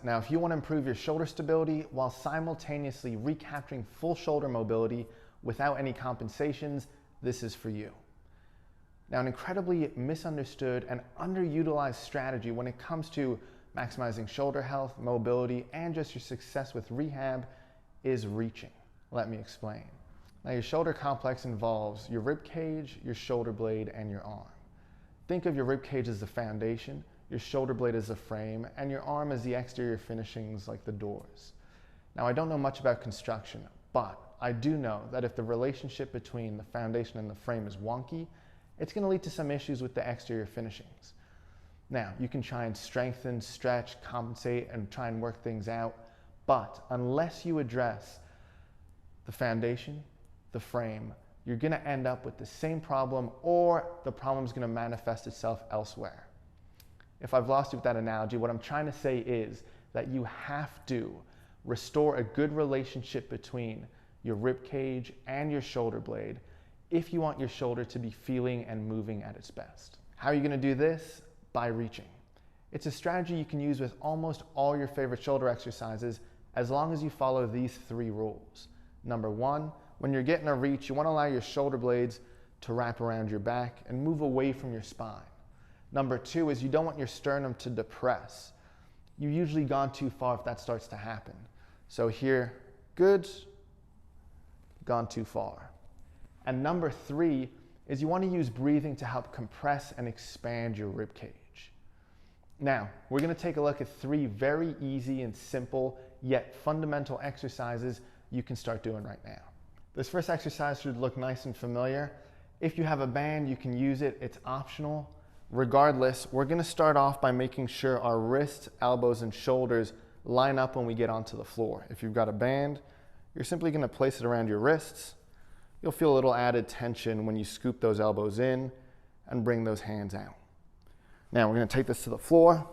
Now, if you want to improve your shoulder stability while simultaneously recapturing full shoulder mobility without any compensations, this is for you. Now, an incredibly misunderstood and underutilized strategy when it comes to maximizing shoulder health, mobility, and just your success with rehab is reaching. Let me explain. Now, your shoulder complex involves your rib cage, your shoulder blade, and your arm. Think of your rib cage as the foundation, your shoulder blade as the frame, and your arm as the exterior finishings like the doors. Now, I don't know much about construction, but I do know that if the relationship between the foundation and the frame is wonky, it's going to lead to some issues with the exterior finishings. Now, you can try and strengthen, stretch, compensate, and try and work things out, but unless you address the foundation, the frame, you're going to end up with the same problem, or the problem is going to manifest itself elsewhere. If I've lost you with that analogy, what I'm trying to say is that you have to restore a good relationship between your rib cage and your shoulder blade if you want your shoulder to be feeling and moving at its best. How are you going to do this? By reaching. It's a strategy you can use with almost all your favorite shoulder exercises as long as you follow these 3 rules. Number 1, when you're getting a reach, you want to allow your shoulder blades to wrap around your back and move away from your spine. Number 2 is you don't want your sternum to depress. You've usually gone too far if that starts to happen. So here, good, gone too far. And number 3 is you want to use breathing to help compress and expand your rib cage. Now, we're going to take a look at 3 very easy and simple yet fundamental exercises you can start doing right now. This first exercise should look nice and familiar. If you have a band, you can use it. It's optional. Regardless, we're going to start off by making sure our wrists, elbows, and shoulders line up when we get onto the floor. If you've got a band, you're simply going to place it around your wrists. You'll feel a little added tension when you scoop those elbows in and bring those hands out. Now we're going to take this to the floor.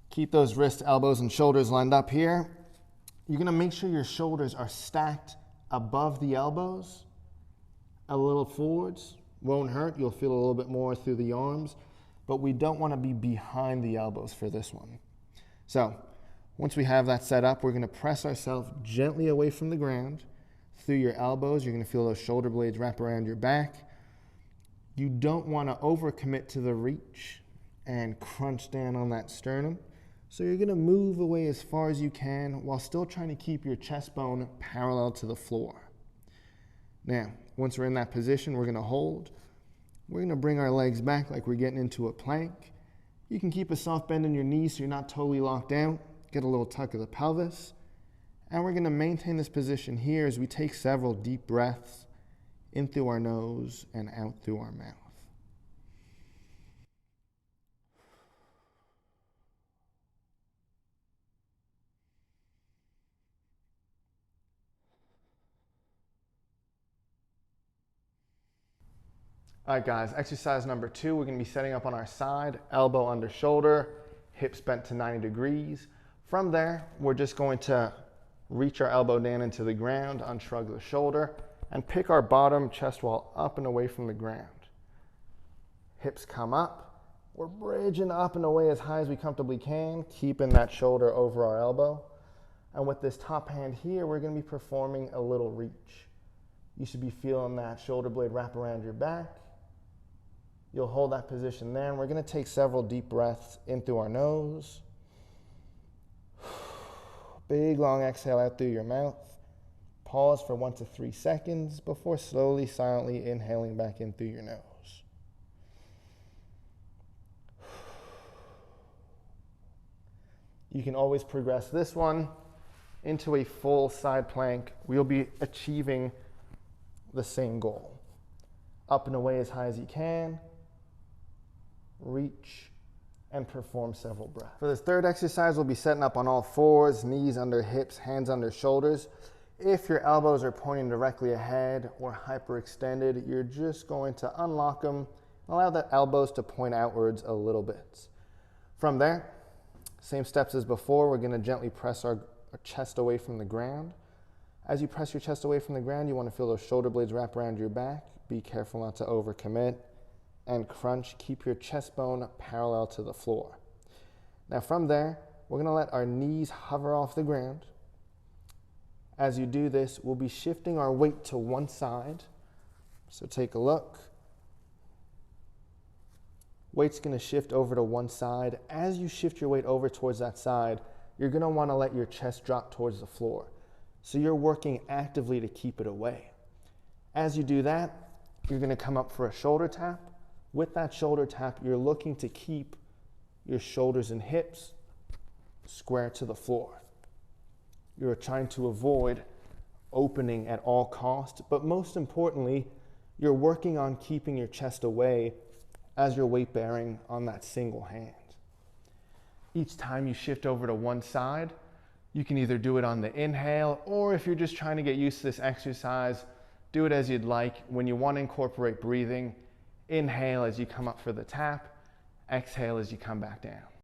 Keep those wrists, elbows, and shoulders lined up here. You're going to make sure your shoulders are stacked above the elbows, a little forwards. Won't hurt. You'll feel a little bit more through the arms, but we don't want to be behind the elbows for this one. So once we have that set up, we're going to press ourselves gently away from the ground. Through your elbows, you're going to feel those shoulder blades wrap around your back. You don't want to overcommit to the reach and crunch down on that sternum. So you're going to move away as far as you can while still trying to keep your chest bone parallel to the floor. Now, once we're in that position, we're going to hold. We're going to bring our legs back like we're getting into a plank. You can keep a soft bend in your knees so you're not totally locked out. Get a little tuck of the pelvis. And we're going to maintain this position here as we take several deep breaths in through our nose and out through our mouth. All right, guys, exercise number 2, we're going to be setting up on our side, elbow under shoulder, hips bent to 90 degrees. From there, we're just going to reach our elbow down into the ground, unshrug the shoulder, and pick our bottom chest wall up and away from the ground. Hips come up. We're bridging up and away as high as we comfortably can, keeping that shoulder over our elbow. And with this top hand here, we're going to be performing a little reach. You should be feeling that shoulder blade wrap around your back. You'll hold that position there, and we're going to take several deep breaths in through our nose. Big long exhale out through your mouth. Pause for 1 to 3 seconds before slowly, silently inhaling back in through your nose. You can always progress this one into a full side plank. We'll be achieving the same goal. Up and away as high as you can. Reach and perform several breaths. For this third exercise, we'll be setting up on all fours, knees under hips, hands under shoulders. If your elbows are pointing directly ahead or hyperextended, you're just going to unlock them, allow the elbows to point outwards a little bit. From there, same steps as before, we're going to gently press our chest away from the ground. As you press your chest away from the ground, you want to feel those shoulder blades wrap around your back. Be careful not to overcommit. And crunch, keep your chest bone parallel to the floor. Now from there, we're gonna let our knees hover off the ground. As you do this, we'll be shifting our weight to one side. So take a look. Weight's gonna shift over to one side. As you shift your weight over towards that side, you're gonna wanna let your chest drop towards the floor. So you're working actively to keep it away. As you do that, you're gonna come up for a shoulder tap. With that shoulder tap, you're looking to keep your shoulders and hips square to the floor. You're trying to avoid opening at all costs, but most importantly, you're working on keeping your chest away as you're weight bearing on that single hand. Each time you shift over to one side, you can either do it on the inhale, or if you're just trying to get used to this exercise, do it as you'd like. When you want to incorporate breathing, inhale as you come up for the tap, exhale as you come back down.